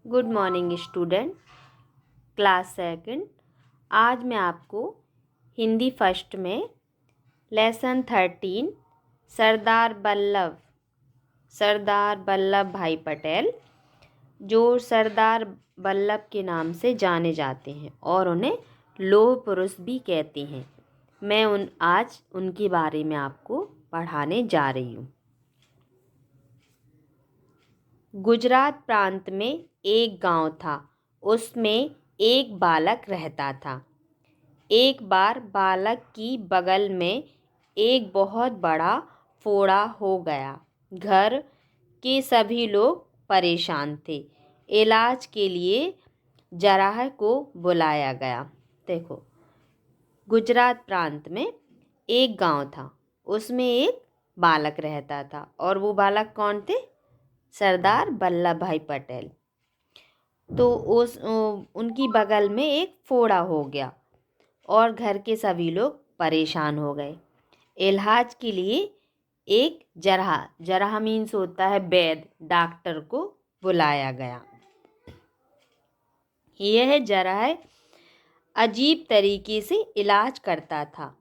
Good morning student. Class second. आज मैं आपको हिंदी फर्स्ट में लेसन 13 सरदार वल्लभ भाई पटेल, जो सरदार वल्लभ के नाम से जाने जाते हैं और उन्हें लौह पुरुष भी कहते हैं, मैं आज उनके बारे में आपको पढ़ाने जा रही हूँ। गुजरात प्रांत में एक गांव था। उसमें एक बालक रहता था। एक बार बालक की बगल में एक बहुत बड़ा फोड़ा हो गया। घर के सभी लोग परेशान थे। इलाज के लिए जराह को बुलाया गया। देखो, गुजरात प्रांत में एक गांव था। उसमें एक बालक रहता था और वो बालक कौन थे? सरदार वल्लभ भाई पटेल। तो उनकी बगल में एक फोड़ा हो गया और घर के सभी लोग परेशान हो गए। इलाज के लिए एक जराह मीन्स होता है वैद्य, डॉक्टर को बुलाया गया। यह जराह अजीब तरीके से इलाज करता था।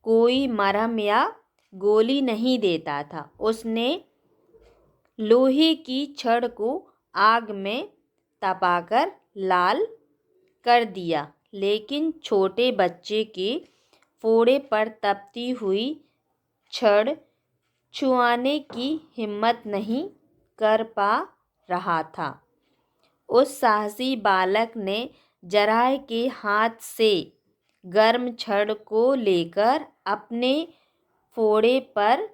कोई मरहम या गोली नहीं देता था। उसने लोहे की छड़ को आग में तपाकर लाल कर दिया, लेकिन छोटे बच्चे के फोड़े पर तपती हुई छड़ छुआने की हिम्मत नहीं कर पा रहा था। उस साहसी बालक ने जराह के हाथ से गर्म छड़ को लेकर अपने फोड़े पर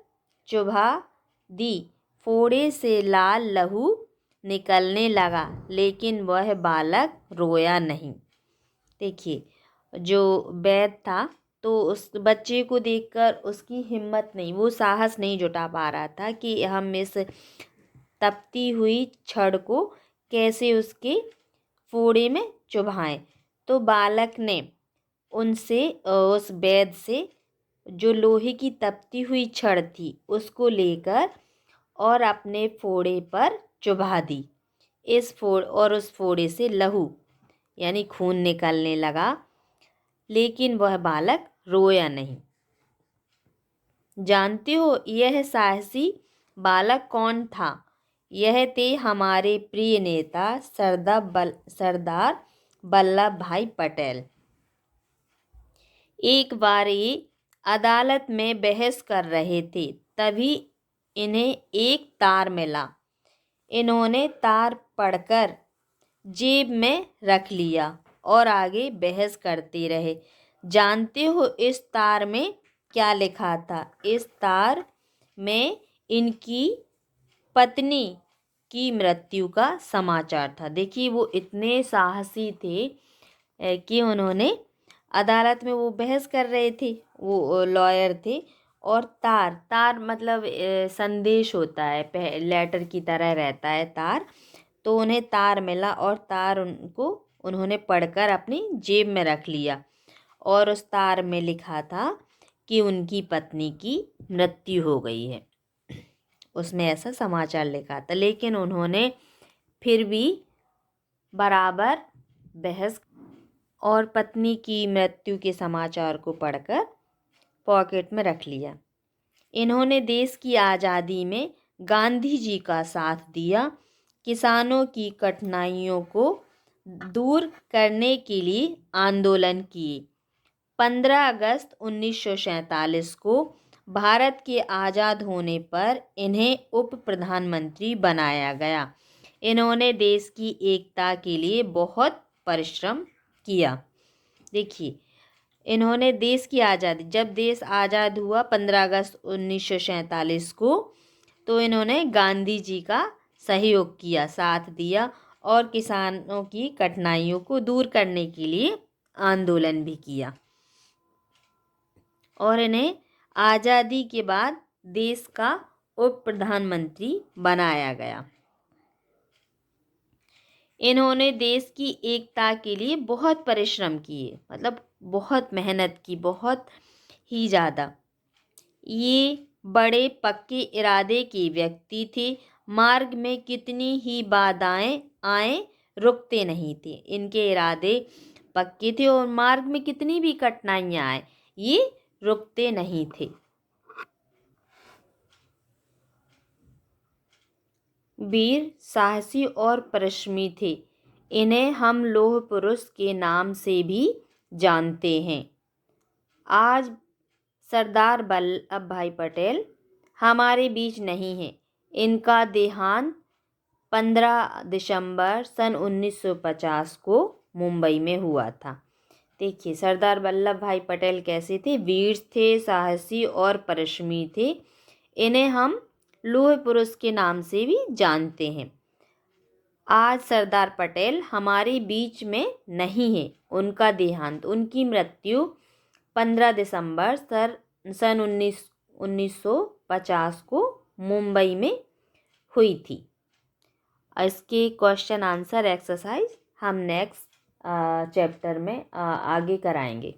चुभा दी। फोड़े से लाल लहू निकलने लगा, लेकिन वह बालक रोया नहीं। देखिए, जो वैद्य था तो उस बच्चे को देखकर उसकी हिम्मत नहीं, वो साहस नहीं जुटा पा रहा था कि हम इस तपती हुई छड़ को कैसे उसके फोड़े में चुभाएं। तो बालक ने उस वैद्य से जो लोहे की तपती हुई छड़ थी उसको लेकर और अपने फोड़े पर चुभा दी। उस फोड़े से लहू यानी खून निकलने लगा, लेकिन वह बालक रोया नहीं। जानते हो यह साहसी बालक कौन था? यह थे हमारे प्रिय नेता सरदार वल्लभ भाई पटेल। एक बार ये अदालत में बहस कर रहे थे, तभी इन्हें एक तार मिला। इन्होंने तार पढ़कर जेब में रख लिया और आगे बहस करते रहे। जानते हो इस तार में क्या लिखा था? इस तार में इनकी पत्नी की मृत्यु का समाचार था। देखिए, वो इतने साहसी थे कि उन्होंने अदालत में वो बहस कर रहे थे, वो लॉयर थे। और तार मतलब संदेश होता है, लेटर की तरह रहता है तार। तो उन्हें तार मिला और तार उन्होंने पढ़कर अपनी जेब में रख लिया और उस तार में लिखा था कि उनकी पत्नी की मृत्यु हो गई है। उसमें ऐसा समाचार लिखा था, लेकिन उन्होंने फिर भी बराबर बहस और पत्नी की मृत्यु के समाचार को पढ़कर पॉकेट में रख लिया। इन्होंने देश की आज़ादी में गांधी जी का साथ दिया। किसानों की कठिनाइयों को दूर करने के लिए आंदोलन किए। 15 अगस्त 1947 को भारत के आज़ाद होने पर इन्हें उप प्रधानमंत्री बनाया गया। इन्होंने देश की एकता के लिए बहुत परिश्रम किया। देखिए, इन्होंने देश की आज़ादी, जब देश आज़ाद हुआ 15 अगस्त 1947 को, तो इन्होंने गांधी जी का सहयोग किया, साथ दिया और किसानों की कठिनाइयों को दूर करने के लिए आंदोलन भी किया। और इन्हें आज़ादी के बाद देश का उप प्रधानमंत्री बनाया गया। इन्होंने देश की एकता के लिए बहुत परिश्रम किए, मतलब बहुत मेहनत की, बहुत ही ज़्यादा। ये बड़े पक्के इरादे के व्यक्ति थे। मार्ग में कितनी ही बाधाएं आए रुकते नहीं थे। इनके इरादे पक्के थे और मार्ग में कितनी भी कठिनाइयां आए ये रुकते नहीं थे। वीर, साहसी और परिश्रमी थे। इन्हें हम लौह पुरुष के नाम से भी जानते हैं। आज सरदार वल्लभ भाई पटेल हमारे बीच नहीं है। इनका देहांत 15 दिसंबर सन 1950 को मुंबई में हुआ था। देखिए सरदार वल्लभ भाई पटेल कैसे थे, वीर थे, साहसी और परिश्रमी थे। इन्हें हम लौह पुरुष के नाम से भी जानते हैं। आज सरदार पटेल हमारे बीच में नहीं है। उनका देहांत, उनकी मृत्यु 15 दिसंबर सन 1950 को मुंबई में हुई थी। इसके क्वेश्चन आंसर एक्सरसाइज हम नेक्स्ट चैप्टर में आगे कराएंगे।